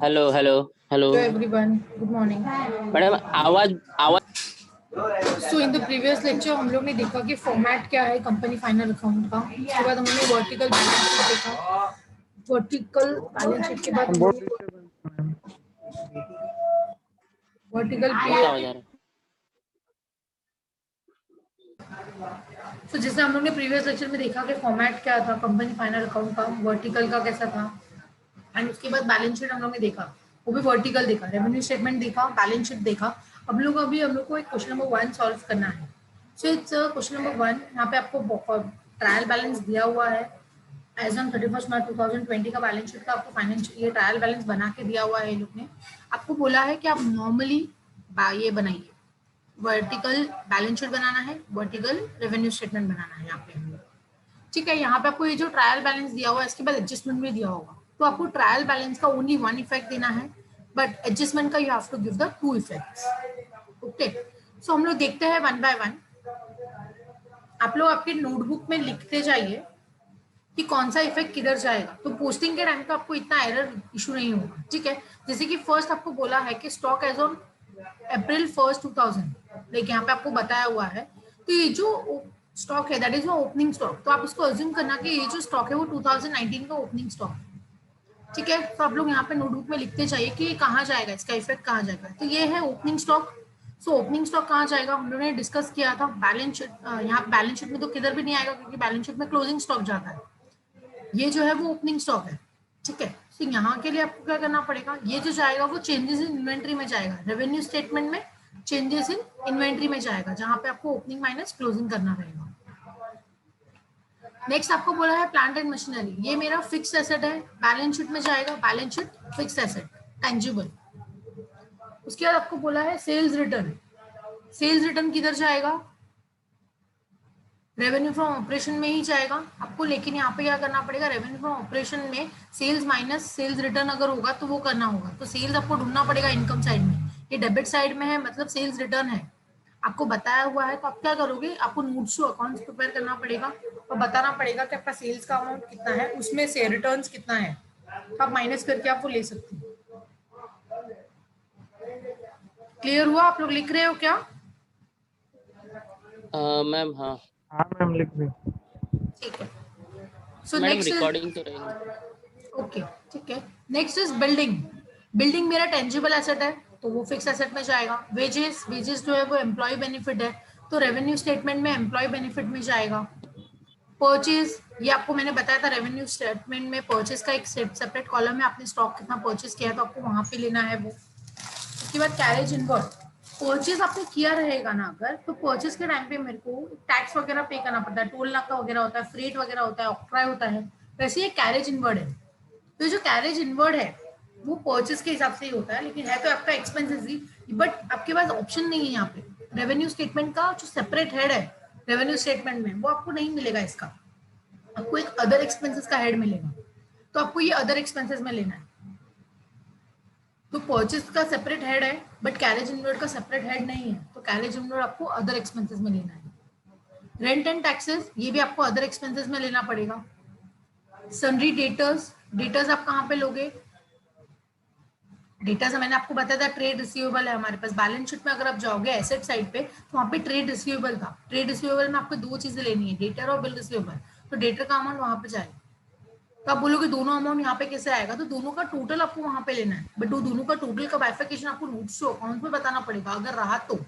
Hello hello hello Hello everyone, good morning. Madam, आवाज आवाज So in the previous lecture हम लोग ने देखा कि फॉर्मेट क्या है कंपनी फाइनल अकाउंट का। उसके बाद हमने वर्टिकल बैलेंस शीट देखा। वर्टिकल बैलेंस शीट के बाद हम बहुत लोग डिस्टर्बेंस मैम। वर्टिकल बहुत आवाज आ रहा है। तो जैसे हम लोग ने प्रीवियस लेक्चर में देखा कि फॉर्मेट क्या था कंपनी फाइनल अकाउंट का, वर्टिकल का कैसा था, एंड उसके बाद बैलेंस शीट हम लोग ने देखा, वो भी वर्टिकल देखा, रेवेन्यू स्टेटमेंट देखा, बैलेंस शीट देखा। अब लोग अभी हम लोग को एक क्वेश्चन नंबर 1 सॉल्व करना है। So it's question number 1। यहाँ पे आपको ट्रायल बैलेंस दिया हुआ है एज ऑन 31 मार्च 2020 का बैलेंस शीट का आपको फाइनेंशियल ये ट्रायल बैलेंस बना के दिया हुआ है। ये लोग ने आपको बोला है कि आप नॉर्मली ये बनाइए, वर्टिकल बैलेंस शीट बनाना है, वर्टिकल रेवेन्यू स्टेटमेंट बनाना है यहाँ पे। ठीक है, यहाँ पे आपको ये जो ट्रायल बैलेंस दिया हुआ है इसके बाद एडजस्टमेंट भी दिया होगा, तो आपको ट्रायल बैलेंस का ओनली 1 इफेक्ट देना है, बट एडजस्टमेंट का you have to give the 2 effects. Okay, so हम लोग देखते हैं 1 बाय 1। आप लोग आपके नोटबुक में लिखते जाइए कि कौन सा इफेक्ट किधर जाएगा, तो पोस्टिंग के टाइम पे आपको इतना एरर इशू नहीं होगा। ठीक है, जैसे कि फर्स्ट आपको बोला है कि stock as on April 1 2000, like यहाँ पे आपको बताया हुआ है, तो ये जो स्टॉक है दैट इज ओपनिंग स्टॉक, तो आप इसको अज्यूम करना कि ये जो स्टॉक है वो 2019 का ओपनिंग स्टॉक है। ठीक है, तो आप लोग यहाँ पे नोटबुक में लिखते चाहिए कि ये कहाँ जाएगा, इसका इफेक्ट कहाँ जाएगा। तो ये है opening stock. So opening stock कहाँ जाएगा हम लोगों ने डिस्कस किया था, बैलेंस शीट। यहाँ बैलेंस शीट में तो किधर भी नहीं आएगा क्योंकि बैलेंस शीट में क्लोजिंग स्टॉक जाता है, ये जो है वो ओपनिंग स्टॉक है। ठीक है, तो यहाँ के लिए आपको क्या करना पड़ेगा, ये जो जाएगा वो चेंजेस इन इन्वेंट्री में जाएगा, रेवेन्यू स्टेटमेंट में चेंजेस इन इन्वेंट्री में जाएगा, जहां पे आपको ओपनिंग माइनस क्लोजिंग करना रहेगा। नेक्स्ट आपको बोला है प्लांट एंड मशीनरी, ये मेरा फिक्स एसेट है, बैलेंस शीट में जाएगा, balance sheet fix asset tangible. उसके बाद आपको बोला है सेल्स रिटर्न, सेल्स रिटर्न किधर जाएगा, रेवेन्यू फ्रॉम ऑपरेशन में ही जाएगा आपको, लेकिन यहाँ पे क्या करना पड़ेगा, रेवेन्यू फ्रॉम ऑपरेशन में सेल्स माइनस सेल्स रिटर्न अगर होगा तो वो करना होगा, तो सेल्स आपको ढूंढना पड़ेगा इनकम साइड में, ये डेबिट साइड में है मतलब सेल्स रिटर्न है, आपको बताया हुआ है। तो आप क्या करोगे, आपको नोट्स टू अकाउंट्स प्रिपेयर करना पड़ेगा और बताना पड़ेगा कि आपका सेल्स का अमाउंट कितना है, उसमें से रिटर्न्स कितना है, तो आप माइनस करके आपको ले सकते हैं। क्लियर हुआ, आप लोग लिख रहे हो क्या? मैम, हाँ हाँ मैम, लिख रही। ठीक है, सो मैडम, नेक्स्ट इज रिकॉर्डिंग तो रहेगी। ओके। ठीक है, नेक्स्ट इज बिल्डिंग। बिल्डिंग मेरा टेंजिबल एसेट है तो वो फिक्स एसेट में जाएगा। वेजेस, वेजेस जो है वो एम्प्लॉय बेनिफिट है तो रेवेन्यू स्टेटमेंट में एम्प्लॉय बेनिफिट में जाएगा। परचेज, ये आपको मैंने बताया था रेवेन्यू स्टेटमेंट में परचेज का एक सेपरेट कॉलम है, आपने स्टॉक कितना परचेज किया है तो आपको वहां पे लेना है वो। उसके बाद कैरेज इनवर्ड, परचेज आपने किया रहेगा ना अगर, तो परचेज के टाइम पे मेरे को टैक्स वगैरह पे करना पड़ता है, टोल नाका वगैरह होता है, फ्रेट वगैरह होता है, ऑक्ट्राई होता है, वैसे ये कैरेज इनवर्ड है। तो जो कैरेज इनवर्ड है वो परचेज के हिसाब से ही होता है, लेकिन है तो आपका एक्सपेंसेस ही, बट आपके पास ऑप्शन नहीं है यहाँ पे। रेवेन्यू स्टेटमेंट का जो सेपरेट हेड है रेवेन्यू स्टेटमेंट में वो आपको नहीं मिलेगा, इसका आपको एक अदर एक्सपेंसेस का हेड मिलेगा, तो आपको ये अदर एक्सपेंसेस में लेना है। तो परचेज का सेपरेट हेड है बट कैरेज इनवर्ड का सेपरेट हेड नहीं है, तो कैरेज इनवर्ड आपको अदर एक्सपेंसेस में लेना है। रेंट एंड टैक्सेस, ये भी आपको अदर एक्सपेंसेस में लेना पड़ेगा। सन्ड्री डेटर्स, डेटर्स आप कहाँ पे लोगे, डेटा से मैंने आपको बताया था ट्रेड रिसीवेबल है हमारे पास, बैलेंस शीट में अगर आप जाओगे एसेट साइड पे तो वहाँ पे ट्रेड रिसीवेबल था, ट्रेड रिसीवेबल में आपको 2 चीजें लेनी है, डेटर और बिल रिसीवेबल, तो डेटर का अमाउंट वहां पे जाएगा। तो आप बोलोगे दोनों अमाउंट यहाँ पे कैसे आएगा, तो दोनों का टोटल आपको वहां पे लेना है, बट वो दोनों का टोटल का बाइफिकेशन आपको नोट्स टू अकाउंट में बताना पड़ेगा अगर रहा तो।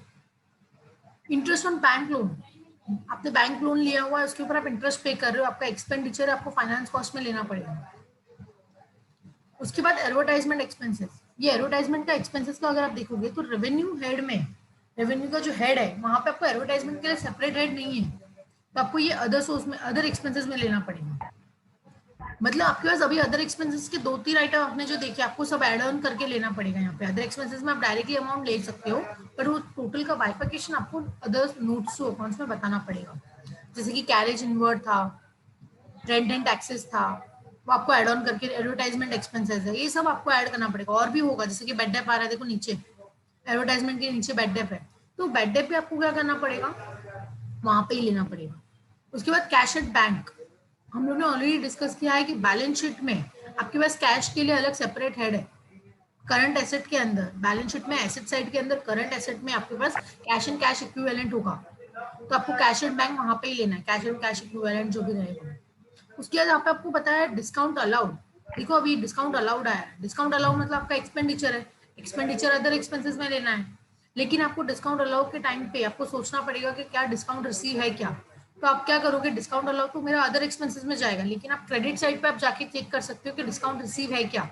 इंटरेस्ट ऑन बैंक लोन, आपने बैंक लोन लिया हुआ है उसके ऊपर आप इंटरेस्ट पे कर रहे हो, आपका एक्सपेंडिचर है, आपको फाइनेंस कॉस्ट में लेना पड़ेगा। उसके बाद एडवर्टाइजमेंट एक्सपेंसेस, ये एडवर्टाइजमेंट का एक्सपेंसेस का अगर आप देखोगे तो रेवेन्यू हेड में, रेवेन्यू का जो हेड है वहां पे आपको एडवर्टाइजमेंट के लिए सेपरेट हेड नहीं है, तो आपको ये अदर सोर्स में अदर एक्सपेंसेस में लेना पड़ेगा। मतलब आपके पास अभी अदर एक्सपेंसेस के 2-3 आइटम आपने जो देखे आपको सब एड ऑन करके लेना पड़ेगा। यहाँ पे अदर एक्सपेंसेस में आप डायरेक्टली अमाउंट ले सकते हो, पर वो टोटल का बाइफिकेशन आपको अदर नोट्स टू अकाउंट्स में बताना पड़ेगा। जैसे कि कैरेज इनवर्ड था, रेंट एंड टैक्सेस था, वो आपको एड ऑन करके एडवर्टाइजमेंट एक्सपेंसेस है, ये सब आपको ऐड करना पड़ेगा। और भी होगा जैसे कि बेड डेप आ रहा है, देखो नीचे एडवर्टाइजमेंट के नीचे बेड डेप है, तो बेड डेप पे आपको क्या करना पड़ेगा, वहां पे ही लेना पड़ेगा। उसके बाद कैश एट बैंक, हम लोग ने ऑलरेडी डिस्कस किया है कि बैलेंस शीट में आपके पास कैश के लिए अलग सेपरेट हेड है, करंट एसेट के अंदर, बैलेंस शीट में एसेट साइड के अंदर करंट एसेट में आपके पास कैश एंड कैश इक्विवेलेंट होगा, तो आपको कैश एंड बैंक वहां पे ही लेना है, कैश एंड कैश इक्विवेलेंट जो भी रहेगा। उसके बाद यहाँ पे आपको पता है डिस्काउंट अलाउड। देखो अभी डिस्काउंट अलाउड आया है, डिस्काउंट अलाउड मतलब आपका एक्सपेंडिचर है, एक्सपेंडिचर अदर एक्सपेंसेस में लेना है, लेकिन आपको डिस्काउंट अलाउड के टाइम पे आपको सोचना पड़ेगा कि क्या डिस्काउंट रिसीव है क्या। तो आप क्या करोगे, डिस्काउंट अलाउड तो मेरा अदर एक्सपेंसेस में जाएगा, लेकिन आप क्रेडिट साइड पे आप जाके चेक कर सकते हो कि डिस्काउंट रिसीव है क्या,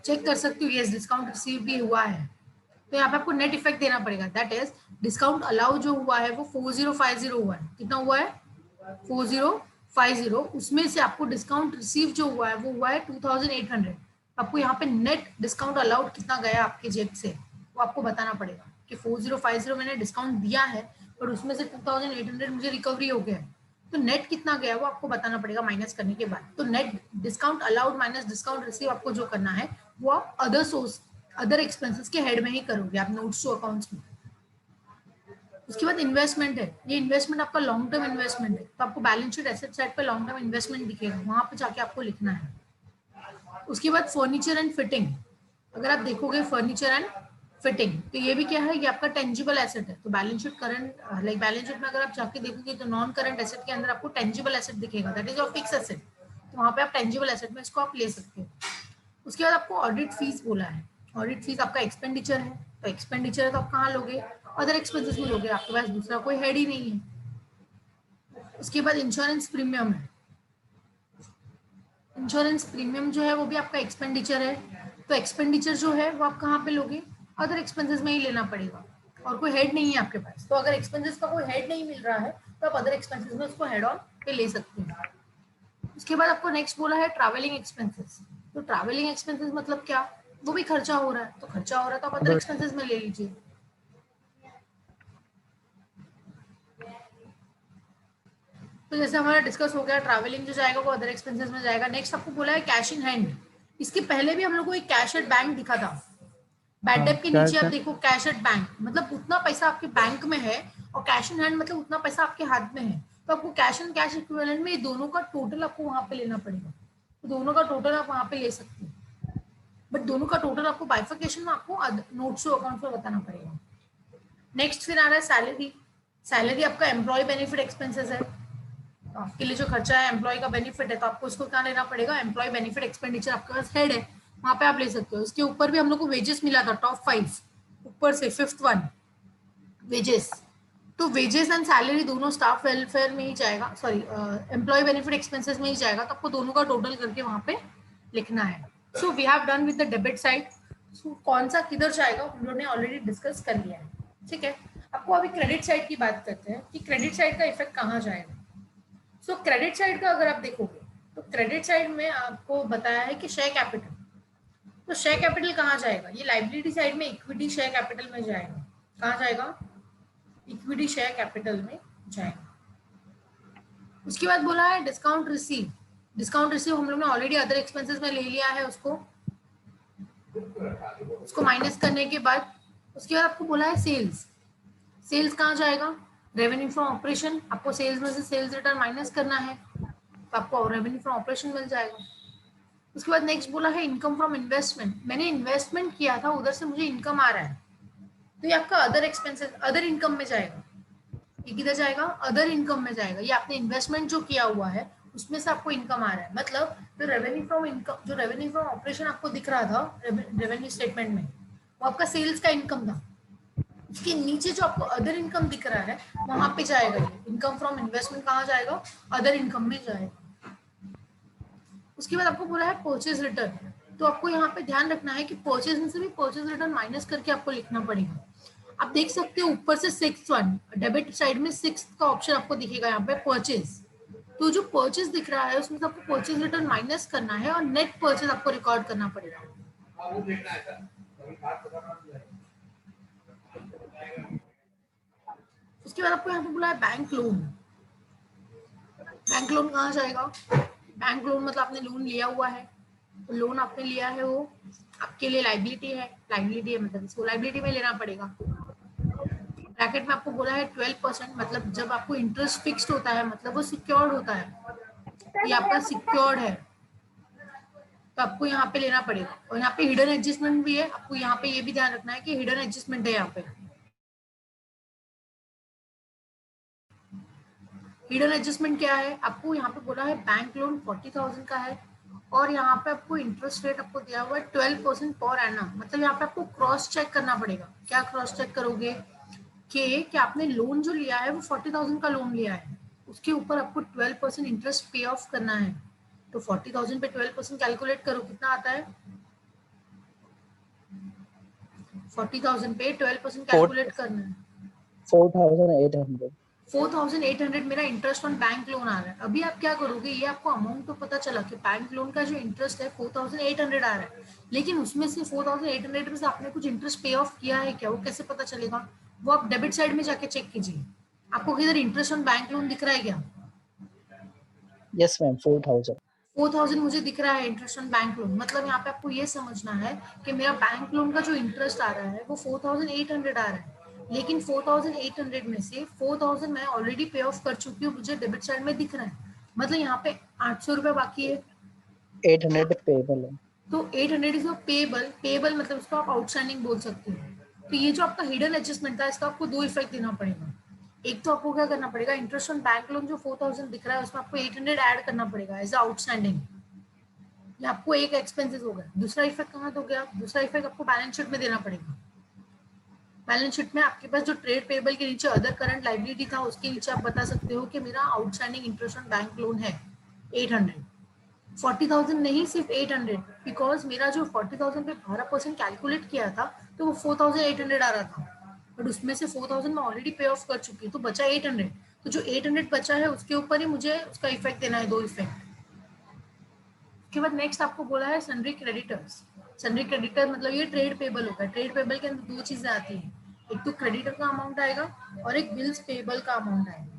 चेक कर सकते हो यस डिस्काउंट रिसीव भी हुआ है। तो यहाँ पे आपको नेट इफेक्ट देना पड़ेगा, दैट इज डिस्काउंट अलाउ जो हुआ है वो 4050 हुआ है। कितना हुआ है, 4050। उसमें से आपको डिस्काउंट रिसीव जो हुआ है वो हुआ है 2800। आपको यहाँ पे नेट डिस्काउंट अलाउड कितना गया आपके जेब से वो आपको बताना पड़ेगा कि 4050 मैंने डिस्काउंट दिया है और उसमें से 2800 मुझे रिकवरी हो गया है, तो नेट कितना गया वो आपको बताना पड़ेगा माइनस करने के बाद। तो net discount allowed minus discount receive आपको जो करना है वो आप अदर सोर्स अदर एक्सपेंसेस के हेड में ही करोगे आप नोट्स टू अकाउंट्स में। उसके बाद इन्वेस्टमेंट है, ये इन्वेस्टमेंट आपका लॉन्ग टर्म इन्वेस्टमेंट है, तो आपको बैलेंस शीट एसेट साइड पे लॉन्ग टर्म इन्वेस्टमेंट दिखेगा, वहां पे जाके आपको लिखना है। उसके बाद फर्नीचर एंड फिटिंग, अगर आप देखोगे फर्नीचर एंड फिटिंग तो ये भी क्या है, ये आपका टेंजिबल एसेट है। तो balance sheet current like balance sheet में अगर आप जाके देखोगे तो नॉन करंट एसेट के अंदर आपको टेंजिबल एसेट दिखेगा, that is your fix asset, तो वहां पे आप टेंजिबल एसेट में इसको आप ले सकते हो। उसके बाद आपको ऑडिट फीस बोला है, ऑडिट फीस आपका एक्सपेंडिचर है, तो एक्सपेंडिचर है तो आप कहाँ लोगे, अदर एक्सपेंसेस में लोगे, आपके पास दूसरा कोई हेड ही नहीं है। उसके बाद इंश्योरेंस प्रीमियम है, इंश्योरेंस प्रीमियम जो है वो भी आपका एक्सपेंडिचर है, तो एक्सपेंडिचर जो है वो आप कहाँ पे लोगे, अदर एक्सपेंसेस में ही लेना पड़ेगा, और कोई हेड नहीं है आपके पास, तो अगर एक्सपेंसेस का कोई हेड नहीं मिल रहा है तो आप अदर एक्सपेंसेस में उसको हेड ऑन पे ले सकते हैं। उसके बाद आपको नेक्स्ट बोला है ट्रैवलिंग एक्सपेंसेस, तो ट्रैवलिंग एक्सपेंसेस मतलब क्या, वो भी खर्चा हो रहा है, तो खर्चा हो रहा है तो आप अदर एक्सपेंसेस में ले लीजिए। तो जैसे हमारा डिस्कस हो गया ट्रैवलिंग जो जाएगा वो अदर एक्सपेंसेस में जाएगा। नेक्स्ट आपको बोला है कैश इन हैंड, इसके पहले भी हम लोग को एक कैश एट बैंक दिखा था, बैड डेट के नीचे आप देखो कैश एट बैंक मतलब उतना पैसा आपके बैंक में है, और कैश इन हैंड मतलब उतना पैसा आपके हाथ में है, तो आपको कैश एंड कैश इक्विवेलेंट में दोनों का टोटल आपको वहां पे लेना पड़ेगा, तो दोनों का टोटल आप वहां पे ले सकते हो, बट दोनों का टोटल आपको बाइफिकेशन में आपको नोट्स अकाउंट में बताना पड़ेगा। नेक्स्ट फिर आ रहा है सैलरी, सैलरी आपका एम्प्लॉय बेनिफिट एक्सपेंसेस है, तो आपके लिए जो खर्चा है एम्प्लॉय का बेनिफिट है, तो आपको उसको क्या लेना पड़ेगा, एम्प्लॉय बेनिफिट एक्सपेंडिचर आपके पास हेड है वहां पे आप ले सकते हो। इसके ऊपर भी हम लोग को वेजेस मिला था टॉप 5, ऊपर से 5th वन वेजेस, तो वेजेस एंड सैलरी दोनों स्टाफ वेलफेयर में ही जाएगा, सॉरी एम्प्लॉय बेनिफिट एक्सपेंसेस में ही जाएगा, तो आपको दोनों का टोटल करके वहां पे लिखना है। So we have done with the debit side, कौन सा किधर जाएगा हम लोगों ने ऑलरेडी डिस्कस कर लिया है, ठीक है। आपको अभी क्रेडिट साइड की बात करते हैं कि क्रेडिट साइड का इफेक्ट कहाँ जाएगा। सो क्रेडिट साइड का अगर आप देखोगे तो क्रेडिट साइड में आपको बताया है कि शेयर कैपिटल, तो शेयर कैपिटल कहाँ जाएगा, ये लाइबिलिटी साइड में इक्विटी शेयर कैपिटल में जाएगा, कहाँ जाएगा, इक्विटी शेयर कैपिटल में जाएगा। उसके बाद बोला है डिस्काउंट रिसीव, डिस्काउंट रिसीव हम लोग ने ऑलरेडी अदर एक्सपेंसेस में ले लिया है, उसको माइनस करने के बाद उसके बाद आपको बोला है सेल्स, सेल्स कहाँ जाएगा, रेवेन्यू फ्रॉम ऑपरेशन, आपको सेल्स में से सेल्स रिटर्न माइनस करना है, तो आपको रेवेन्यू फ्रॉम ऑपरेशन मिल जाएगा। उसके बाद नेक्स्ट बोला है इनकम फ्रॉम इन्वेस्टमेंट, मैंने इन्वेस्टमेंट किया था उधर से मुझे इनकम आ रहा है, तो ये आपका अदर एक्सपेंसेस अदर इनकम में जाएगा, ये किधर जाएगा, अदर इनकम में जाएगा, ये आपने इन्वेस्टमेंट जो किया हुआ है उसमें से आपको इनकम आ रहा है, मतलब जो रेवेन्यू फ्रॉम इनकम जो रेवेन्यू फ्रॉम ऑपरेशन आपको दिख रहा था रेवेन्यू स्टेटमेंट में वो आपका सेल्स का इनकम था, उसके नीचे जो आपको अदर इनकम दिख रहा है वहां पे जाएगा, ये इनकम फ्रॉम इन्वेस्टमेंट कहाँ जाएगा, अदर इनकम में जाएगा। उसके बाद आपको बोला है परचेज रिटर्न, तो आपको यहाँ पे ध्यान रखना है कि परचेज में से भी परचेज रिटर्न माइनस करके आपको लिखना पड़ेगा। आप देख सकते हो ऊपर से 6th वन डेबिट साइड में 6th का ऑप्शन आपको दिखेगा यहाँ पे परचेज, तो जो परचेज दिख रहा है उसमें से आपको परचेज रिटर्न माइनस करना है और नेट परचेज आपको रिकॉर्ड करना पड़ेगा। उसके बाद आपको यहाँ पे बोला है बैंक लोन, बैंक लोन कहाँ जाएगा, बैंक लोन मतलब आपने लोन लिया हुआ है, तो लोन आपने लिया है वो आपके लिए लाइबिलिटी है, लाइबिलिटी है मतलब इसको लाइबिलिटी में लेना पड़ेगा। ब्रैकेट में आपको बोला है 12%, मतलब जब आपको इंटरेस्ट फिक्स्ड होता है मतलब वो सिक्योर्ड होता है, ये आपका सिक्योर्ड है, तो आपको यहाँ पे लेना पड़ेगा। और यहाँ पे हिडन एडजस्टमेंट भी है, आपको यहाँ पे ये भी ध्यान रखना है कि हिडन एडजस्टमेंट है यहाँ पे। हिडन एडजस्टमेंट क्या है, आपको यहाँ पे बोला है बैंक लोन 40,000 का है और यहाँ पे आपको इंटरेस्ट रेट आपको दिया हुआ है 12% पर एनम। मतलब यहाँ पे आपको क्रॉस चेक करना पड़ेगा। क्या क्रॉस चेक करोगे कि आपने लोन जो लिया है वो 40,000 का लोन लिया है, उसके ऊपर आपको 12% इंटरेस्ट पे ऑफ करना है। तो 40,000 पे 12% कैलकुलेट करो, कितना आता है? 40,000 पे 12% कैलकुलेट करना है, 4,800। 4,800 मेरा इंटरेस्ट ऑन बैंक लोन आ रहा है। अभी आप क्या करोगे, ये आपको अमाउंट तो पता चला कि बैंक लोन का जो इंटरेस्ट है 4,800 आ रहा है, लेकिन उसमें से 4,800 में से आपने कुछ इंटरेस्ट पे ऑफ किया है क्या, वो कैसे पता चलेगा? वो आप डेबिट साइड में जाके चेक कीजिए, आपको किधर इंटरेस्ट ऑन बैंक लोन दिख रहा है क्या? Yes ma'am, 4,000। 4,000 मुझे दिख रहा है इंटरेस्ट ऑन बैंक लोन। मतलब यहाँ पे आपको ये समझना है कि मेरा बैंक लोन का जो इंटरेस्ट आ रहा है वो 4,800 आ रहा है, लेकिन 4,800 में से 4,000 मैं ऑलरेडी पे ऑफ कर चुकी हूँ, मुझे डेबिट साइड में दिख रहा है। मतलब यहाँ पे 800 रुपये बाकी है, 800 पेबल है। तो 800 इज पेबल। पेबल मतलब उसको आप आउटस्टैंडिंग बोल सकते हो। तो ये जो आपका हिडन एडजस्टमेंट था, इसका आपको दो इफेक्ट देना पड़ेगा। एक तो आपको क्या करना पड़ेगा, इंटरेस्ट ऑन बैंक लोन जो 4,000 दिख रहा है उसमें आपको 800 ऐड करना पड़ेगा एज आउटस्टैंडिंग, ये आपको एक एक्सपेंसेस हो गया। दूसरा इफेक्ट कहाँ तो गया, दूसरा इफेक्ट आपको बैलेंस शीट में देना पड़ेगा। बैलेंस शीट में आपके पास जो ट्रेड पेबल के नीचे अदर करंट लायबिलिटी था, उसके नीचे आप बता सकते हो कि मेरा outstanding interest on bank loan है 800, 40,000 नहीं, सिर्फ 800, बिकॉज मेरा जो 40,000 पे 12% कैलकुलेट किया था तो वो 4,800 आ रहा था, बट उसमें से 4,000 मैं ऑलरेडी पे ऑफ कर चुकी हूँ, तो बचा 800। तो जो 800 बचा है उसके ऊपर ही मुझे उसका इफेक्ट देना है, दो इफेक्ट। उसके बाद नेक्स्ट आपको बोला है सन्ड्री क्रेडिटर्स। सन्ड्री क्रेडिटर मतलब ये ट्रेड पेबल होगा। ट्रेड पेबल के अंदर दो चीजें आती हैं, एक तो क्रेडिटर का अमाउंट आएगा और एक बिल्स पेबल का अमाउंट आएगा।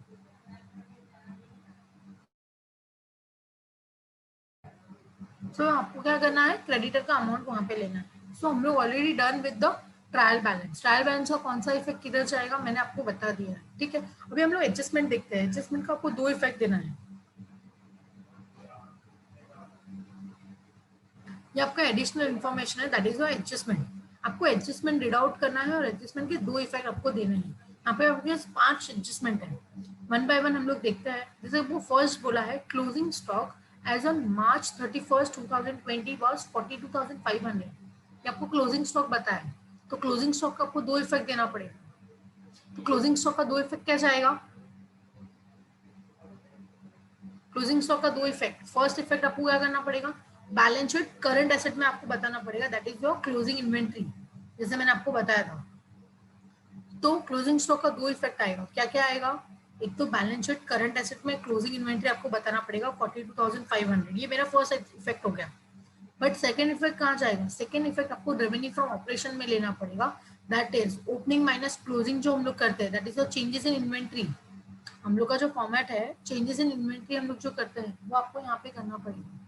सो आपको क्या करना है, क्रेडिटर का अमाउंट वहां पे लेना है। सो हम लोग already done with the trial balance. Trial balance का कौन सा इफेक्ट किधर जाएगा मैंने आपको बता दिया है, ठीक है। अभी हम लोग एडजस्टमेंट देखते हैं। एडजस्टमेंट का आपको दो इफेक्ट देना है, ये आपका एडिशनल इन्फॉर्मेशन है, दैट इज योर एडजस्टमेंट। आपको एडजस्टमेंट रीड आउट करना है और एडजस्टमेंट के दो इफेक्ट आपको देने हैं। यहाँ पे आपके पास 5 एडजस्टमेंट है, वन बाय वन हम लोग देखते हैं। जैसे वो फर्स्ट बोला है closing stock as on March 31, 2020 was 42,500, ये आपको क्लोजिंग स्टॉक बताया। तो क्लोजिंग स्टॉक का आपको दो इफेक्ट देना पड़ेगा। तो क्लोजिंग स्टॉक का दो इफेक्ट क्या जाएगा, क्लोजिंग स्टॉक का दो इफेक्ट, फर्स्ट इफेक्ट आपको क्या करना पड़ेगा, बैलेंस शीट करंट एसेट में आपको बताना पड़ेगा, that is your closing inventory, जैसे मैंने आपको बताया था। तो क्लोजिंग स्टॉक का दो इफेक्ट आएगा, क्या क्या आएगा, एक तो बैलेंस शीट करंट एसेट में क्लोजिंग इन्वेंट्री आपको बताना पड़ेगा 42,500, ये मेरा फर्स्ट इफेक्ट हो गया। बट सेकंड इफेक्ट कहाँ जाएगा, सेकंड इफेक्ट आपको रेवेन्यू फ्रॉम ऑपरेशन में लेना पड़ेगा, that is opening minus closing जो हम लोग करते हैं, that is the changes in inventory. हम लोग का जो फॉर्मेट है चेंजेस इन इन्वेंट्री हम लोग जो करते हैं वो आपको यहाँ पे करना पड़ेगा,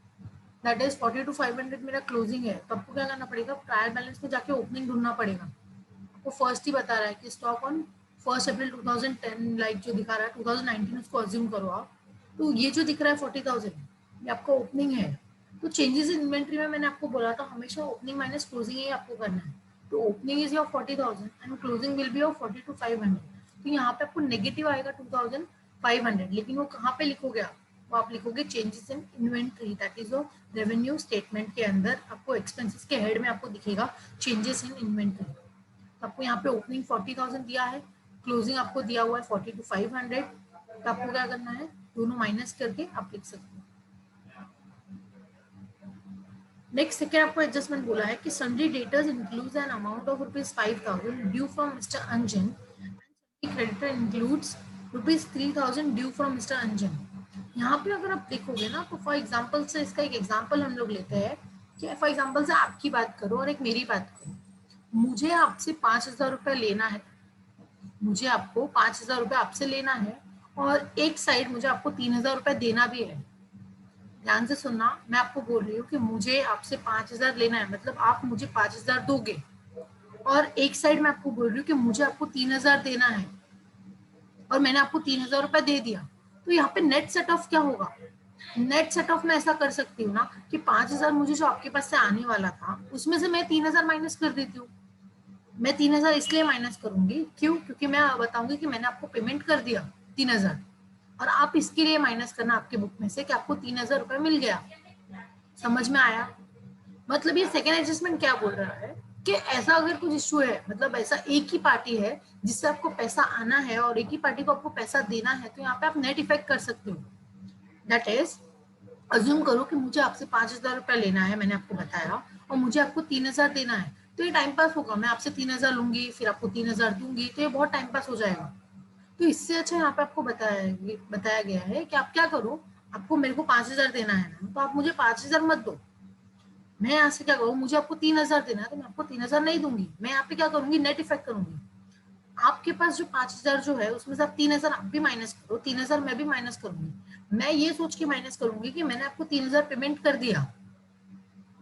दैट इज 42,500 मेरा क्लोजिंग है। तो आपको क्या करना पड़ेगा, ट्रायल बैलेंस में जाके ओपनिंग ढूंढना पड़ेगा। आपको फर्स्ट ही बता रहा है कि स्टॉक ऑन 1 अप्रैल 2010 लाइक जो दिखा रहा है 2019 उसको अज्यूम करो आप। तो ये जो दिख रहा है 40,000 ये आपका ओपनिंग है। तो चेंजेस इन इन्वेंट्री में मैंने आपको बोला था हमेशा ओपनिंग माइनस क्लोजिंग ही आपको करना है। तो opening is your 40,000 and closing will be your 42,500। तो यहाँ पे आपको नेगेटिव आएगा 2,500, लेकिन वो कहाँ पे लिखोगे आप, वो आप लिखोगे changes in inventory, that is your revenue statement के अंदर आपको एक्सपेंसेस के हेड में आपको दिखेगा चेंजेस इन इन्वेंट्री। तो आपको यहाँ पे ओपनिंग 40,000 दिया है, क्लोजिंग आपको दिया हुआ है 42,500। तो आपको क्या करना है, दोनों माइनस करके आप लिख सकते हो। नेक्स्ट सेकेंड आपको एडजस्टमेंट बोला है कि sundry debtors includes an amount of ₹5,000 due from mister Anjan, creditor includes ₹3,000 due from mister Anjan. यहाँ पे अगर आप देखोगे ना तो फॉर एग्जांपल से इसका एक एग्जांपल हम लोग लेते हैं कि फॉर एग्जांपल से आपकी बात करो और एक मेरी बात करो। मुझे आपसे 5,000 रुपये लेना है, मुझे आपको 5,000 रुपये आपसे लेना है और एक साइड मुझे आपको 3,000 रुपये देना भी है। ध्यान से सुनना, मैं आपको बोल रही हूँ कि मुझे आपसे 5,000 लेना है, मतलब आप मुझे 5,000 दोगे और एक साइड मैं आपको बोल रही हूँ कि मुझे आपको 3,000 देना है और मैंने आपको 3,000 रुपये दे दिया। तो यहाँ पे नेट सेट ऑफ क्या होगा, नेट सेट ऑफ में ऐसा कर सकती हूँ ना कि 5,000 मुझे जो आपके पास से आने वाला था उसमें से मैं 3,000 माइनस कर देती हूँ। मैं 3,000 इसलिए माइनस करूंगी, क्यों? क्योंकि मैं बताऊंगी कि मैंने आपको पेमेंट कर दिया 3,000, और आप इसके लिए माइनस करना आपके बुक में से कि आपको 3,000 रुपये मिल गया। समझ में आया? मतलब ये सेकेंड एडजस्टमेंट क्या बोल रहा है कि ऐसा अगर कुछ इश्यू है, मतलब ऐसा एक ही पार्टी है जिससे आपको पैसा आना है और एक ही पार्टी को आपको पैसा देना है, तो यहाँ पे आप नेट इफेक्ट कर सकते हो। दैट इज, अज्यूम करो कि मुझे आपसे 5,000 रुपया लेना है, मैंने आपको बताया, और मुझे आपको 3,000 देना है, तो ये टाइम पास होगा। मैं आपसे 3,000 लूंगी, फिर आपको 3,000 दूंगी, तो ये बहुत टाइम पास हो जाएगा। तो इससे अच्छा यहाँ पे आपको बताया गया है कि आप क्या करो, आपको मेरे को 5,000 देना है ना, तो आप मुझे 5,000 मत दो। मैं यहाँ से क्या करूँ, मुझे आपको 3,000 देना है, तो मैं आपको 3,000 नहीं दूंगी। मैं यहाँ पे क्या करूंगी, नेट इफेक्ट करूंगी। आपके पास जो 5,000 जो है उसमें से आप 3,000 आप भी माइनस करो, 3,000 मैं भी माइनस करूंगी। मैं ये सोच के माइनस करूंगी कि मैंने आपको 3,000 पेमेंट कर दिया,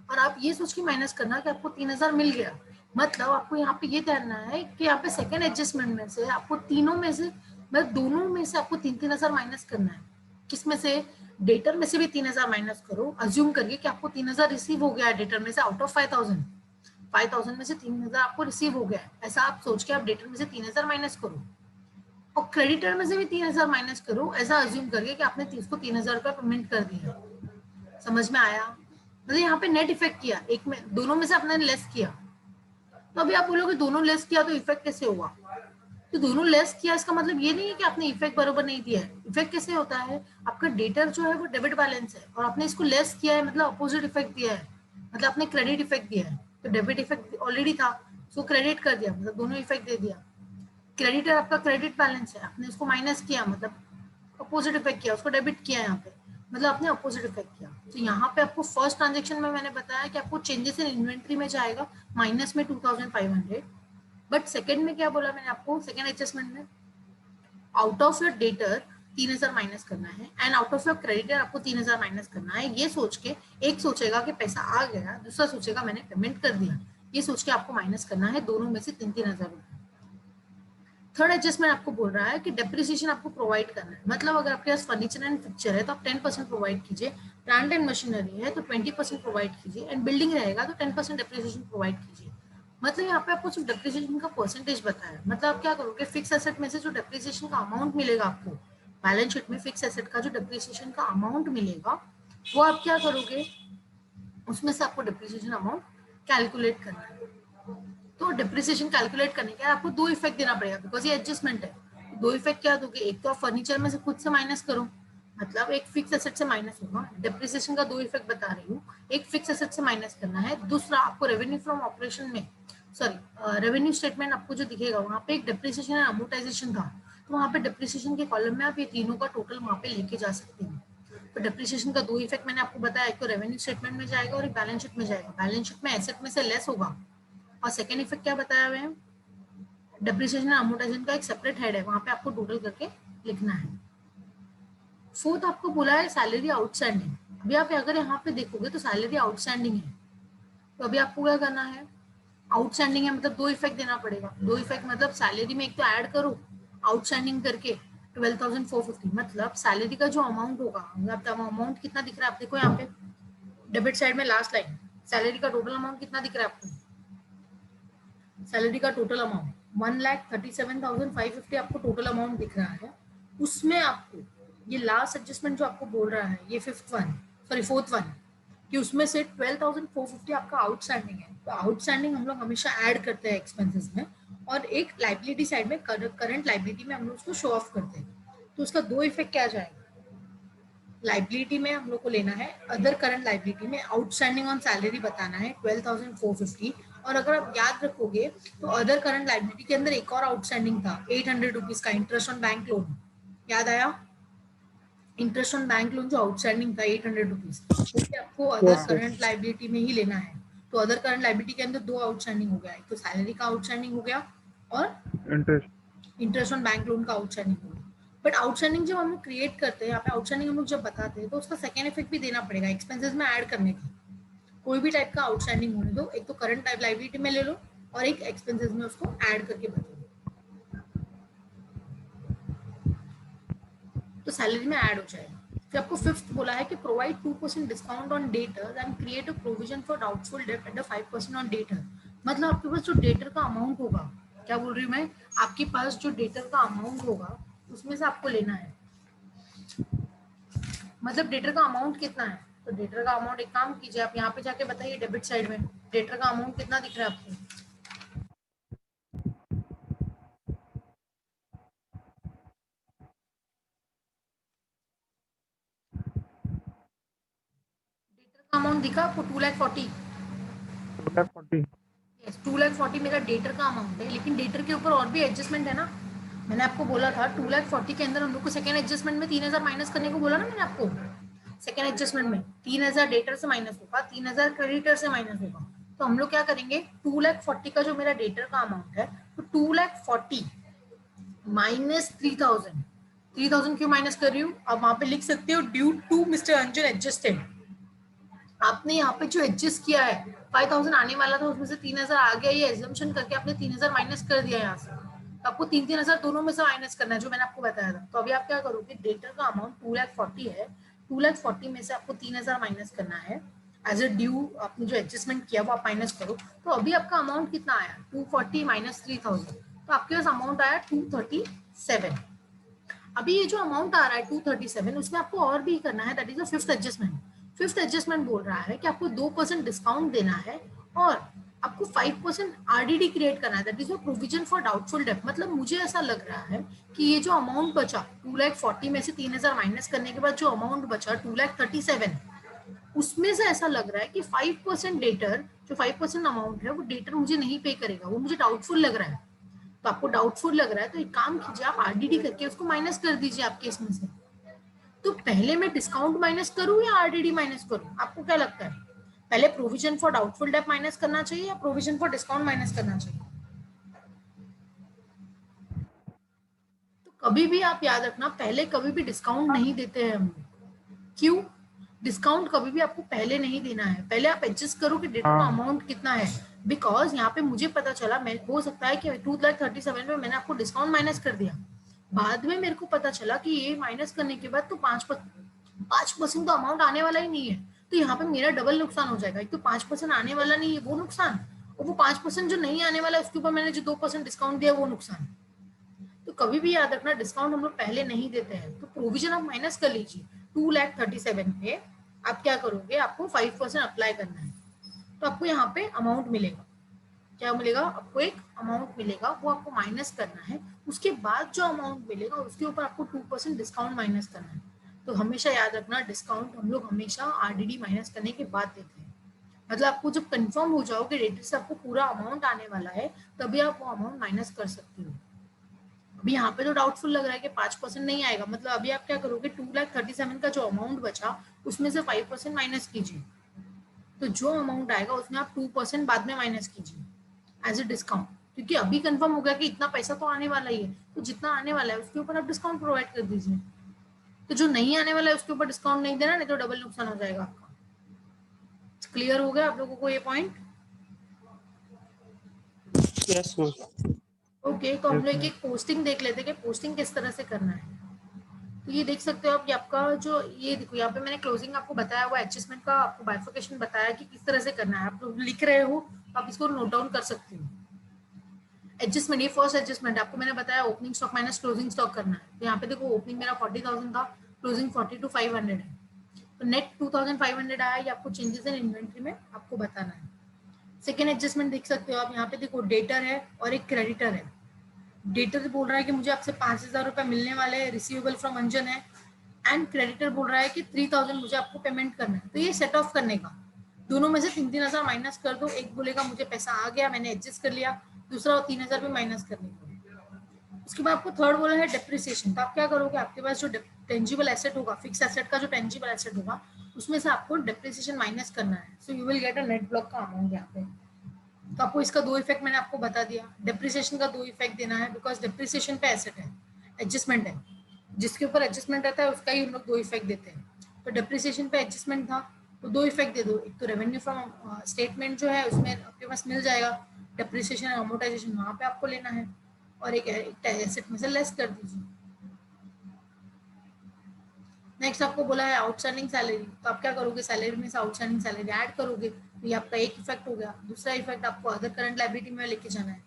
और आप ये सोच के माइनस करना कि आपको 3,000 मिल गया। मतलब आपको यहाँ पे ये ध्यान है कि यहाँ पे सेकेंड एडजस्टमेंट में से आपको तीनों में से, मतलब दोनों में से आपको 3,000 माइनस करना है। किसमें से? डेटर में से भी 3,000 माइनस करो, अज्यूम करिए कि आपको 3,000 रिसीव हो गया है डेटर में से, आउट ऑफ 5,000। 5,000 में से 3,000 आपको रिसीव हो गया है, ऐसा आप सोच के आप डेटर में से 3,000 माइनस करो, और क्रेडिटर में से भी 3,000 माइनस करो, ऐसा अज्यूम करके कि आपने उसको 3,000 रुपया पेमेंट कर दिया। समझ में आया? मतलब यहाँ पे नेट इफेक्ट किया, एक में दोनों में से आपने लेस किया। तो अभी आप बोलोगे दोनों लेस किया तो इफेक्ट कैसे हुआ? तो दोनों लेस किया इसका मतलब ये नहीं है कि आपने इफेक्ट बरोबर नहीं दिया है। इफेक्ट कैसे होता है, आपका डेटर जो है वो डेबिट बैलेंस है, और आपने इसको लेस किया है, मतलब अपोजिट इफेक्ट दिया है, मतलब आपने क्रेडिट इफेक्ट दिया है। तो डेबिट इफेक्ट ऑलरेडी था, उसको क्रेडिट कर दिया, मतलब दोनों इफेक्ट दे दिया। क्रेडिटर आपका क्रेडिट बैलेंस है, आपने उसको माइनस किया, मतलब अपोजिट इफेक्ट किया, उसको डेबिट किया यहाँ पे, मतलब आपने अपोजिट इफेक्ट किया। तो यहाँ पे आपको फर्स्ट ट्रांजेक्शन में मैंने बताया कि आपको चेंजेस इन इन्वेंट्री में जाएगा माइनस में 2,500, बट सेकंड में क्या बोला मैंने आपको, सेकंड एडजस्टमेंट में out of your debtor 3,000 minus करना है, and out of your creditor आपको 3,000 माइनस करना है। ये सोच के एक सोचेगा कि पैसा आ गया, दूसरा सोचेगा मैंने पेमेंट कर दिया, ये सोच के आपको माइनस करना है दोनों में से 3,000 रुपये। थर्ड एडजस्टमेंट आपको बोल रहा है कि डेप्रिसिएशन आपको प्रोवाइड करना है, मतलब अगर आपके पास फर्नीचर एंड फिक्चर है तो आप 10% प्रोवाइड कीजिए, प्लांट एंड मशीनरी है तो 20% प्रोवाइड कीजिए, एंड बिल्डिंग रहेगा तो 10% डेप्रिसिएशन प्रोवाइड कीजिए। मतलब यहाँ पे आपको सिर्फ डेप्रिसिएशन का परसेंटेज बताया, मतलब आप क्या करोगे, फिक्स एसेट में से जो डेप्रिसिएशन का अमाउंट मिलेगा आपको बैलेंस शीट में, फिक्स एसेट का जो डेप्रिसिएशन का अमाउंट मिलेगा वो आप क्या करोगे, उसमें से आपको डेप्रिसिएशन अमाउंट कैलकुलेट करना है। तो डिप्रिसिएशन कैलकुलेट करने के आपको दो इफेक्ट देना पड़ेगा, बिकॉज ये एडजस्टमेंट है। दो इफेक्ट क्या दोगे, एक तो आप फर्नीचर में से खुद से माइनस करो, मतलब एक फिक्स एसेट से माइनस होगा, डिप्रिसिएशन का दो इफेक्ट बता रही हूँ, एक फिक्स एसेट से माइनस करना है, दूसरा आपको रेवेन्यू फ्रॉम ऑपरेशन में, सॉरी रेवेन्यू स्टेटमेंट आपको जो दिखेगा वहाँ पे एक डिप्रिसिएशन एंड अमोर्टाइजेशन था, तो वहाँ पे डिप्रिसिएशन के कॉलम में आप ये तीनों का टोटल वहाँ पे लेके जा सकते हैं। तो डिप्रिसिएशन का दो इफेक्ट मैंने आपको बताया, एक तो रेवेन्यू स्टेटमेंट में जाएगा और एक बैलेंस शीट में जाएगा, बैलेंस शीट में एसेट में से लेस होगा, और सेकेंड इफेक्ट क्या बताया हुआ है, डेप्रिसिएशन और अमोर्टाइजेशन का एक सेपरेट हेड है, वहां पे आपको टोटल करके लिखना है। फोर्थ आपको बोला है सैलरी आउटस्टैंडिंग। अभी आप अगर यहाँ पे देखोगे तो सैलरी आउटस्टैंडिंग है, तो अभी आपको क्या करना है, आउटस्टैंडिंग है मतलब दो इफेक्ट देना पड़ेगा। दो इफेक्ट मतलब सैलरी में एक तो ऐड करो आउटस्टैंडिंग करके 12,450, मतलब सैलरी का जो अमाउंट होगा, अमाउंट कितना दिख रहा है आप देखो यहाँ पे डेबिट साइड में लास्ट लाइन, सैलरी का टोटल अमाउंट कितना दिख रहा है आपको, सैलरी का टोटल अमाउंट 1,37,550 आपको टोटल अमाउंट दिख रहा है। उसमें आपको ये लास्ट एडजस्टमेंट जो आपको बोल रहा है, ये फोर्थ वन, कि उसमें से 12,450 आपका आउटस्टैंडिंग है। तो आउटस्टैंडिंग हम लोग हमेशा ऐड करते हैं एक्सपेंसेस में, और एक लाइबिलिटी साइड में करंट लाइबिलिटी में हम लोग उसको शो ऑफ करते हैं। तो उसका दो इफेक्ट क्या जाएगा, लाइबिलिटी में हम लोग को लेना है, अदर करंट लाइबिलिटी में आउटस्टैंडिंग ऑन सैलरी बताना है 12,450, और अगर आप याद रखोगे तो अदर करंट लाइबिलिटी के अंदर एक और आउटस्टैंडिंग था 800 रुपीज का, इंटरेस्ट ऑन बैंक लोन, याद आया, इंटरेस्ट ऑन बैंक लोन जो आउटस्टैंडिंग था 800 रुपीज, उससे आपको other Yes, yes. Current liability में ही लेना है। तो अदर करंट लाइबिलिटी के अंदर दो आउटस्टैंडिंग हो गया, एक तो सैलरी का आउटस्टैंडिंग हो गया और interest interest on bank loan का आउटस्टैंडिंग होगा। बट आउटस्टैंडिंग जब हम लोग क्रिएट करते हैं, यहाँ पे आउटस्टैंडिंग हम लोग जब बताते हैं तो उसका सेकेंड इफेक्ट भी देना पड़ेगा एक्सपेंसेस में ऐड करने का। कोई भी टाइप का आउटस्टैंडिंग होने दो, एक तो करंट टाइप लाइबिलिटी में ले लो और एक एक्सपेंसेस में उसको ऐड करके बता दो, तो सैलरी में ऐड हो जाएगा। फिर आपको फिफ्थ बोला है कि provide 2% discount on debtor and create a provision for doubtful debt at 5% on debtor. मतलब आपके पास जो डेटर का अमाउंट होगा, क्या बोल रही हूँ मैं, आपके पास जो डेटर का अमाउंट होगा उसमें से आपको लेना है, मतलब डेटर का अमाउंट कितना है। तो डेटर का अमाउंट, एक काम कीजिए आप यहाँ पे जाके बताइए डेबिट साइड में डेटर का अमाउंट कितना दिख रहा है आपको। डेटर का अमाउंट दिखा आपको 2,40,000। 240. यस, 2,40,000 मेरा डेटर का अमाउंट है, लेकिन डेटर के ऊपर और भी एडजस्टमेंट है ना। मैंने आपको बोला था 2,40,000 के अंदर हम लोग को सेकंड एडजस्टमेंट में 3,000 माइनस करने को बोला ना मैंने आपको। सेकंड एडजस्टमेंट में 3,000 डेटर से माइनस होगा, 3,000 क्रेडिटर से माइनस होगा। तो हम लोग क्या करेंगे, 2,40,000 का जो मेरा डेटर का अमाउंट है, तो 2,40,000 माइनस 3,000। 3,000 क्यों माइनस कर रही हूँ, आप वहां पे लिख सकते हो due to Mr Anjan adjusted. आपने यहाँ पे जो एडजस्ट किया है 5,000 आने वाला था, उसमें से 3,000 आ गया, ये एजम्पशन करके आपने 3,000 माइनस कर दिया यहाँ से। तो आपको 3,000 दोनों में से माइनस करना है, जो मैंने आपको बताया था। तो अभी आप क्या करोगे, डेटर का अमाउंट 2,40,000 है, 2,40,000 में से आपको 3,000 माइनस करना है एज ए ड्यू। आपने जो एडजस्टमेंट किया वो आप माइनस करो। तो अभी आपका अमाउंट कितना आया, 240 माइनस 3,000, तो आपके पास अमाउंट आया 237। अभी ये जो अमाउंट आ रहा है 237, उसमें आपको और भी करना है, that is the fifth adjustment. Fifth adjustment बोल रहा है कि आपको 2% डिस्काउंट देना है और आपको 5% आरडीडी क्रिएट करना है, that is provision for doubtful date. मतलब मुझे ऐसा लग रहा है कि ये जो अमाउंट बचा 2,40,000 में से 3,000 माइनस करने के बाद जो अमाउंट बचा 2,37,000, उसमें से ऐसा लग रहा है कि 5% डेटर, जो 5% अमाउंट है वो डेटर मुझे नहीं पे करेगा, वो मुझे डाउटफुल लग रहा है। तो आपको डाउटफुल लग रहा है तो एक काम कीजिए, आप आरडीडी करके उसको माइनस कर दीजिए आपके इसमें से। तो पहले मैं डिस्काउंट माइनस करूं या आरडीडी माइनस करूं, आपको क्या लगता है, पहले provision for doubtful date minus करना चाहिए या प्रोविजन फॉर डिस्काउंट माइनस करना चाहिए। तो कभी भी आप याद रखना, पहले कभी भी डिस्काउंट नहीं देते हैं हम। क्यों, डिस्काउंट कभी भी आपको पहले नहीं देना है, पहले आप एडजस्ट करो कि डेटर का हाँ. अमाउंट कितना है। बिकॉज यहाँ पे मुझे पता चला, मैं हो सकता है कि 2,37 में मैंने आपको डिस्काउंट माइनस कर दिया, बाद में मेरे को पता चला कि ये माइनस करने के बाद तो 5% तो अमाउंट आने वाला ही नहीं है। तो यहाँ पे मेरा डबल नुकसान हो जाएगा, एक तो 5% आने वाला नहीं है वो नुकसान, और वो 5% जो नहीं आने वाला है उसके ऊपर मैंने जो 2% डिस्काउंट दिया वो नुकसान। तो कभी भी याद रखना, डिस्काउंट हम लोग पहले नहीं देते हैं। तो प्रोविजन आप माइनस कर लीजिए, 2,37,000 पे आप क्या करोगे, आपको 5% अप्लाई करना है। तो आपको यहाँ पे अमाउंट मिलेगा, क्या मिलेगा आपको, एक अमाउंट मिलेगा, वो आपको माइनस करना है। उसके बाद जो अमाउंट मिलेगा उसके ऊपर आपको 2% डिस्काउंट माइनस करना है। तो हमेशा याद रखना, डिस्काउंट हम लोग हमेशा आरडीडी माइनस करने के बाद देते हैं। मतलब आपको जब कंफर्म हो जाओ कि डेटर से आपको पूरा अमाउंट आने वाला है, तभी आप वो अमाउंट माइनस कर सकते हो। अभी यहाँ पे तो डाउटफुल लग रहा है कि 5% नहीं आएगा, मतलब अभी आप क्या करोगे, 2,37,000 का जो अमाउंट बचा उसमें से 5% माइनस कीजिए। तो जो अमाउंट आएगा उसमें आप 2% बाद में माइनस कीजिए एज ए डिस्काउंट, क्योंकि अभी कंफर्म हो गया कि इतना पैसा तो आने वाला ही है, तो जितना आने वाला है उसके ऊपर आप डिस्काउंट प्रोवाइड कर दीजिए। तो जो नहीं आने वाला है उसके ऊपर डिस्काउंट नहीं देना, नहीं तो डबल नुकसान हो जाएगा आपका। क्लियर हो गया आप लोगों को ये पॉइंट। Yes ma'am. ओके, तो हम Yes, लोग एक ma'am. एक पोस्टिंग देख लेते हैं कि पोस्टिंग किस तरह से करना है। तो ये देख सकते हो आप, ये आपका जो, ये देखो यहाँ पे मैंने क्लोजिंग आपको बताया हुआ, एडजस्टमेंट का आपको बाइफिकेशन बताया कि किस तरह से करना है। आप लोग लिख रहे हो तो आप इसको नोट डाउन कर सकते हो। एडजस्टमेंट, ये फर्स्ट एडजस्टमेंट आपको मैंने बताया, opening stock minus closing stock करना है। तो यहाँ पे देखो ओपनिंग मेरा 40,000 था, क्लोजिंग 42,500 है, तो नेट 2,500 आया। ये आपको चेंजेस इन इन्वेंट्री में आपको बताना है। सेकेंड एडजस्टमेंट देख सकते हो आप, यहाँ पे देखो डेटर है और एक क्रेडिटर है। डेटर बोल रहा है कि मुझे आपसे 5,000 रुपये मिलने वाले हैं, रिसीवेबल फ्रॉम अंजन है। एंड क्रेडिटर बोल रहा है कि 3,000 मुझे आपको पेमेंट करना है। तो ये सेट ऑफ करने का, दोनों में से 3,000 माइनस कर दो। एक बोलेगा मुझे पैसा आ गया, मैंने एडजस्ट कर लिया, दूसरा 3,000 भी माइनस करने को। उसके बाद आपको थर्ड बोला है डेप्रिसिएशन। तो आप क्या करोगे, आपके पास जो टेंजिबल एसेट होगा, फिक्स एसेट का जो टेंजिबल एसेट होगा, उसमें से आपको डेप्रिसिएशन माइनस करना है। So you will get a net block का अमाउंट यहाँ पे। तो आपको इसका दो इफेक्ट मैंने आपको बता दिया। डेप्रिसिएशन का दो इफेक्ट देना है, बिकॉज डेप्रिसिएशन पे एसेट है, एडजस्टमेंट है, जिसके ऊपर एडजस्टमेंट रहता है उसका ही हम लोग दो इफेक्ट देते हैं। तो डेप्रिसिएशन पे एडजस्टमेट था, तो दो इफेक्ट दे दो। एक तो रेवेन्यू फ्रॉम स्टेटमेंट जो है उसमें आपके पास मिल जाएगा डेप्रिसिएशन एंड अमोर्टाइजेशन, वहाँ पे आपको लेना है, और एक एसेट में से लेस कर दीजिए। नेक्स्ट आपको बोला है आउटस्टैंडिंग सैलरी, तो आप क्या करोगे, सैलरी में से आउटस्टैंडिंग सैलरी ऐड करोगे, तो ये आपका एक इफेक्ट हो गया। दूसरा इफेक्ट आपको अदर करंट लायबिलिटी में लेके जाना है,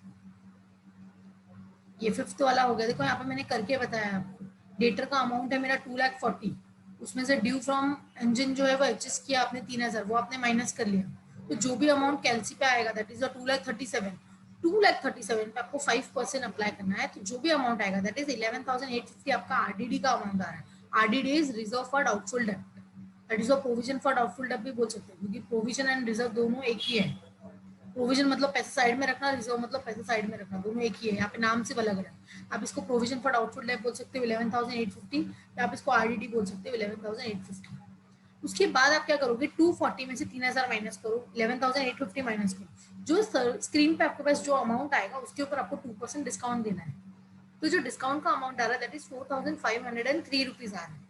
ये फिफ्थ वाला हो गया। देखो यहाँ पे मैंने करके बताया आपको, डेटर का अमाउंट है मेरा 2,40,000, उसमें से ड्यू फ्रॉम इंजन जो है वो एडजस्ट किया आपने 3,000, वो आपने माइनस कर लिया, तो जो भी अमाउंट कैलसी पे आएगा दैट इज 2,37,2,37 पे आपको 5% अप्लाई करना है, तो जो भी अमाउंट आएगा दैट इज 11,850 आपका आरडीडी का अमाउंट आ रहा है। RDD is reserve for doubtful डेब्ट, that is provision for doubtful डेब्ट भी बोल सकते हैं, क्योंकि प्रोविजन एंड रिजर्व दोनों एक ही है। प्रोविजन मतलब पैसे साइड में रखना, रिजर्व मतलब पैसे साइड में रखना, दोनों एक ही है, यहाँ पे नाम से अलग है। आप इसको प्रोविजन फॉर डाउटफुल डेब्ट बोल सकते हो 11,850, या आप इसको आरडीडी बोल सकते हो 11,850। उसके बाद आप क्या करोगे, 240 में से 3,000 माइनस करो, 11,850 माइनस करो, जो स्क्रीन पे आपके पास जो अमाउंट आएगा उसके ऊपर आपको 2% डिस्काउंट देना है। तो जो डिस्काउंट का अमाउंट आ रहा है दैट इज 4,503 रुपीज आ रहा है।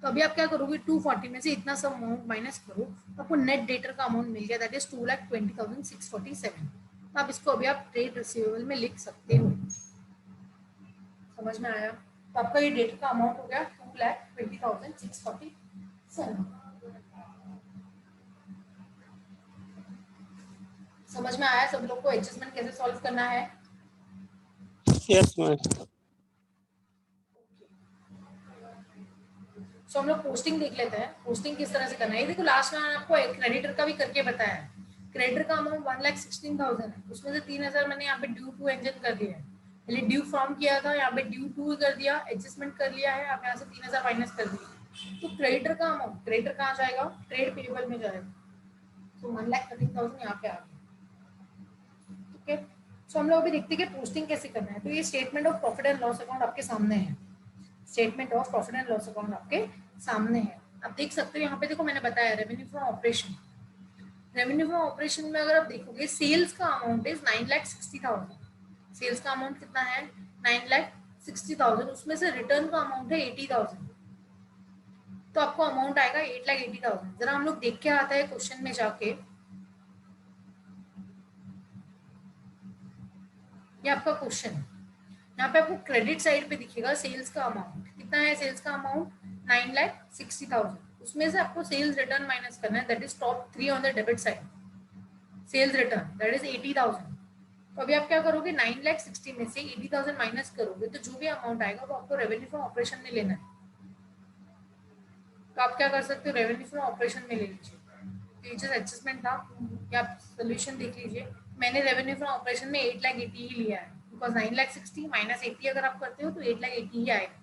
तो अभी आप क्या करोगे, 240 में से इतना सब अमाउंट माइनस करो, तो आपको नेट डेटर का अमाउंट मिल गया दैट इज 2,20,647। तो आप इसको अभी आप ट्रेड रिसीवेबल में लिख सकते हो। समझ में आया? तो आपका ये डेटर का अमाउंट हो गया 2,20,647। समझ में आया सब लोग को एडजस्टमेंट कैसे सॉल्व करना है? Yes ma'am. सो हम लोग पोस्टिंग देख लेते हैं, पोस्टिंग किस तरह से करना है। ये देखो लास्ट में आपको एक क्रेडिटर का भी करके बताया है। क्रेडिटर का अमाउंट 1,16,000 है, उसमें से 3,000 मैंने यहाँ पे ड्यू टू एंजन कर दिया है, पहले ड्यू फ्रॉम किया था, यहाँ पे ड्यू टू कर दिया, एडजस्टमेंट कर लिया है, आप यहाँ से 3,000 माइनस कर दिए। तो क्रेडिटर का अमाउंट, क्रेडिटर कहाँ जाएगा, ट्रेड पेबल में जाएगा, तो 1,13,000 यहाँ पे आ गया। ठीक है, सो हम लोग अभी देखते हैं कि पोस्टिंग कैसे करना है। तो ये statement of profit and loss account आपके सामने है, statement of profit and loss account आपके सामने है। आप देख सकते हो यहाँ पे, देखो मैंने बताया revenue from operation, revenue from operation में अगर आप देखोगे सेल्स का अमाउंट इज 9,60,000, सेल्स का अमाउंट कितना है 9,60,000, उसमें से रिटर्न का अमाउंट है 80,000, तो आपको अमाउंट आएगा 8,80,000। जरा हम लोग देख के आता है क्वेश्चन में जाके, ये आपका क्वेश्चन, यहाँ पे आपको क्रेडिट साइड पे दिखेगा सेल्स का अमाउंट कितना है, सेल्स का अमाउंट 9,60,000, उसमें से आपको सेल्स रिटर्न माइनस करना है, that is top 3 on the debit side, sales return that is 80,000। तो अभी आप क्या करोगे, 9,60,000 में से 80,000 माइनस करोगे, तो जो भी अमाउंट आएगा वो आपको रेवेन्यू फ्रॉम ऑपरेशन में लेना है। तो आप क्या कर सकते हो, रेवेन्यू फ्रॉम ऑपरेशन में ले लीजिए, टीचर्स एडजस्टमेंट था, या आप सोल्यूशन देख लीजिए। मैंने रेवेन्यू फ्रॉम ऑपरेशन में 8,80,000 ही लिया है, बिकॉज 9,60,000 माइनस 80 अगर आप करते हो तो 8,80,000 ही आएगा।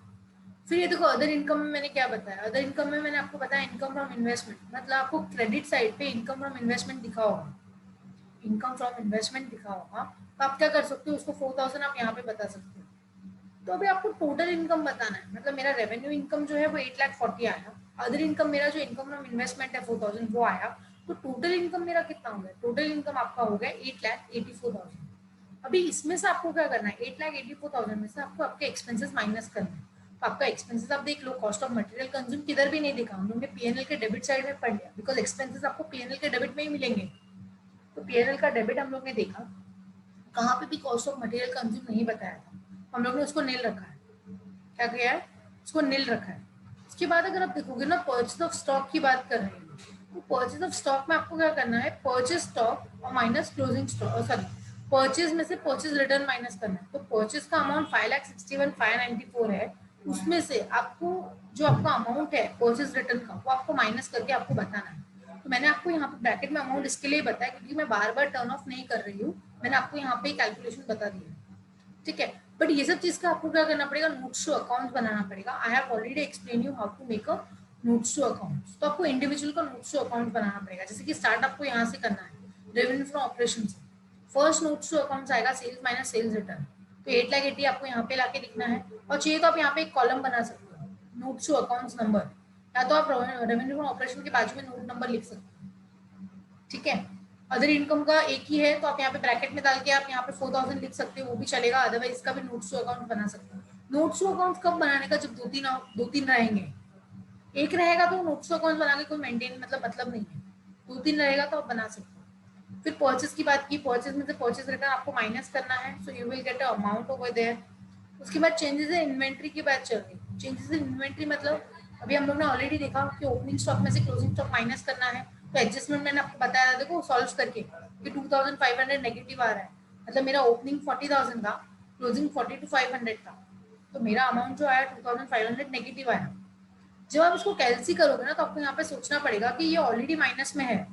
फिर ये देखो अदर इनकम में मैंने क्या बताया, अदर इनकम में मैंने आपको बताया इनकम फ्रॉम इन्वेस्टमेंट, मतलब आपको क्रेडिट साइड पे इनकम फ्रॉम इन्वेस्टमेंट दिखा होगा, इनकम फ्रॉम इन्वेस्टमेंट दिखा होगा, तो आप क्या कर सकते हो, उसको 4,000 आप यहाँ पे बता सकते हो। तो अभी आपको टोटल इनकम बताना है, मतलब मेरा रेवेन्यू इनकम जो है वो 8,40,000 आया, अदर इनकम मेरा जो इनकम फ्रॉम इन्वेस्टमेंट है 4,000 वो आया, तो टोटल इनकम मेरा कितना हो गया, टोटल इनकम आपका हो गया 8,84,000। अभी इसमें से आपको क्या करना है, 8,84,000 में से आपको आपके एक्सपेंसेस माइनस करना है। तो आपका एक्सपेंसेस आप देख लो, कॉस्ट ऑफ मटेरियल कंज्यूम किधर भी नहीं देखा, हम लोगों ने पीएनएल के डेबिट साइड में पढ़ लिया, बिकॉज एक्सपेंसेस आपको पीएनएल के डेबिट में ही मिलेंगे, तो पीएनएल का डेबिट हम लोग ने देखा, कहाँ पे भी कॉस्ट ऑफ मटेरियल कंज्यूम नहीं बताया था, हम लोग ने उसको नील रखा है, क्या किया है, उसको नील रखा है। उसके बाद अगर आप देखोगे ना, परचेज ऑफ स्टॉक की बात कर रहे हैं, तो परचेज ऑफ स्टॉक में आपको क्या करना है, परचेज स्टॉक और minus closing stock, sorry purchase में से परचेज रिटर्न माइनस करना है। तो परचेज का अमाउंट 5,61,594 है, उसमें से आपको जो आपका अमाउंट है परचेज रिटर्न का वो आपको माइनस करके आपको बताना है। तो मैंने आपको यहाँ पे ब्रैकेट में अमाउंट इसके लिए बताया क्योंकि मैं बार बार टर्न ऑफ नहीं कर रही हूँ, मैंने आपको यहाँ पे कैलकुलेशन बता दिया, ठीक है। बट ये सब चीज का आपको क्या करना पड़ेगा, नोट्स टू अकाउंट्स बनाना पड़ेगा। I have already explain you how to make a notes to accounts. तो आपको इंडिविजुअल का नोट्स टू अकाउंट बनाना पड़ेगा, जैसे कि स्टार्ट आपको यहाँ से करना है रेवेन्यू फ्रॉम ऑपरेशन से। फर्स्ट नोट्स टू अकाउंट्स आएगा सेल्स माइनस सेल्स रिटर्न, तो 8,80,000 आपको यहाँ पे लाके लिखना है, और चाहिए तो आप यहाँ पे एक कॉलम बना सकते हो, नोट्स टू अकाउंट्स नंबर, या तो आप रेवेन्यू फ्रॉम ऑपरेशन के बाजू में नोट नंबर लिख सकते हो, ठीक है। अदर इनकम का एक ही है, तो आप यहाँ पे ब्रैकेट में डाल के आप यहाँ पे 4,000 लिख सकते हो, वो भी चलेगा, अदरवाइज इसका भी नोट्स टू अकाउंट बना सकते हो। नोट्स टू अकाउंट कब बनाने का, जब दो तीन रहेंगे, एक रहेगा तो नोट्स टू अकाउंट बना के कोई मेंटेन मतलब नहीं है, 2-3 रहेगा तो आप बना सकते हो। फिर परचेज की बात की, परचेज में से परचेज रिटर्न आपको माइनस करना है, so you will get a amount over there. उसके बाद चेंजेस इन इन्वेंट्री की बात चल रही है, चेंजेस इन इन्वेंट्री मतलब अभी हम लोग ने ऑलरेडी देखा कि ओपनिंग स्टॉक में से क्लोजिंग स्टॉक माइनस करना है, तो एडजस्टमेंट मैंने आपको बताया था, देखो सॉल्व करके कि 2500 नेगेटिव आ रहा है, मतलब मेरा ओपनिंग 40,000 था, क्लोजिंग 42,500 था, तो मेरा अमाउंट जो आया 2500 नेगेटिव आया। जब आप इसको कैलसी करोगे ना, तो आपको यहाँ पे सोचना पड़ेगा कि ये ऑलरेडी माइनस में है,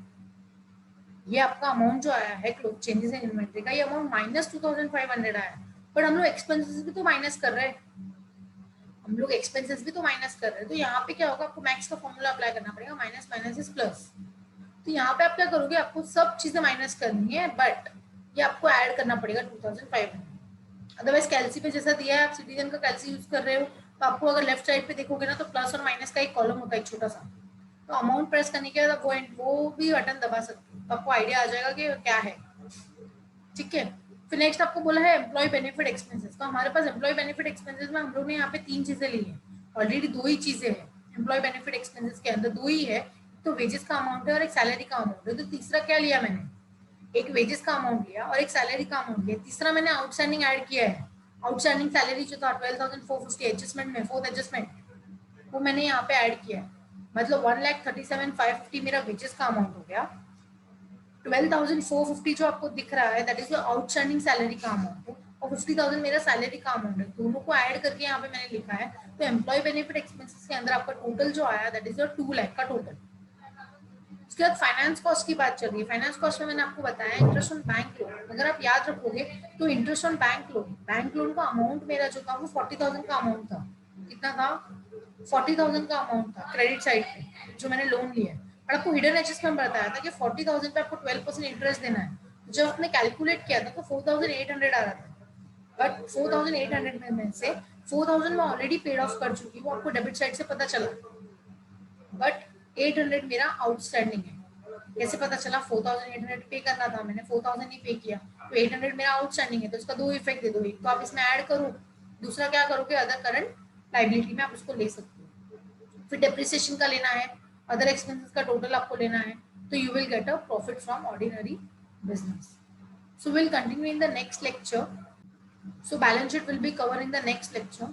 ये आपका अमाउंट जो आया है चेंजेस इन इन्वेंटरी का, ये अमाउंट माइनस 2500 आया, पर हम लोग एक्सपेंसेस भी तो माइनस कर रहे हैं, हम लोग एक्सपेंसेस भी तो माइनस कर रहे हैं, तो यहाँ पे क्या होगा, आपको मैक्स का फॉर्मूला अप्लाई करना पड़ेगा, माइनस माइनस इज प्लस। तो यहाँ पे आप क्या करोगे, आपको सब चीजें माइनस करनी है, बट ये आपको ऐड करना पड़ेगा 2500। अदरवाइज कैलसी पे जैसा दिया है, आप सिटीजन का कैलसी यूज कर रहे हो, तो आपको अगर लेफ्ट साइड पे देखोगे ना, तो प्लस और माइनस का एक कॉलम होता है, एक छोटा सा, तो अमाउंट प्रेस करने के बाद वो भी बटन दबा सकते हो, तो आपको आइडिया आ जाएगा कि क्या है। ठीक है, फिर नेक्स्ट आपको बोला है एम्प्लॉय बेनिफिट एक्सपेंसेस। तो हमारे पास एम्प्लॉय बेनिफिट एक्सपेंसेस में हम लोग ने यहाँ पे 3 चीजें ली है, ऑलरेडी 2 ही चीजें हैं एम्प्लॉय बेनिफिट एक्सपेंसेस के अंदर, 2 ही है, तो वेजेस का अमाउंट है और एक सैलरी का अमाउंट है। तो तीसरा क्या लिया मैंने, एक वेजेस का अमाउंट लिया और एक सैलरी का अमाउंट लिया, तीसरा मैंने आउटस्टैंडिंग ऐड किया है, आउटस्टैंडिंग सैलरी जो था 12,450 एडजस्टमेंट में, फोर्थ एडजस्टमेंट, वो मैंने यहाँ पे ऐड किया है, मतलब 1,37,550 मेरा वेजेस का अमाउंट हो गया। 12,450 जो आपको दिख रहा है that is your outstanding salary का अमाउंट है, और 50,000 मेरा सैलरी का अमाउंट है, दोनों को ऐड करके यहाँ पे मैंने लिखा है। तो एम्प्लॉय बेनिफिट एक्सपेंसेस के अंदर आपका टोटल जो आया दैट इज योर 2 लाख का टोटल। उसके बाद फाइनेंस कॉस्ट की बात चल रही है, फाइनेंस कॉस्ट में मैंने आपको बताया इंटरेस्ट ऑन बैंक लोन, अगर आप याद रखोगे तो इंटरेस्ट ऑन बैंक लोन का अमाउंट मेरा जो था वो 40,000 का अमाउंट था, कितना था, 40,000 का अमाउंट था क्रेडिट साइड पे जो मैंने लोन लिया है, और आपको हिडन एडजस्टमेंट बताया था कि 40,000 पे आपको 12% इंटरेस्ट देना है, जब आपने कैलकुलेट किया था तो 4,800 आ रहा था, बट 4,800 में से 4,000 मैं ऑलरेडी पेड ऑफ कर चुकी हूँ, वो आपको डेबिट साइड से पता चला, बट 800 मेरा आउटस्टैंडिंग है। कैसे पता चला, 4,800 पे करना था मैंने, 4,000 ही पे किया, तो 800 मेरा आउटस्टैंडिंग है, तो इसका 2 इफेक्ट दे दो, एक तो आप इसमें ऐड करो, दूसरा क्या करोगे अदर करंट लाइबिलिटी में आप उसको ले सकते हो। फिर डेप्रिसिएशन का लेना है, अदर एक्सपेंसेस का टोटल आपको लेना है, तो you will get a profit from ordinary business. So we'll continue in the next lecture. So balance sheet will be covered in the next lecture.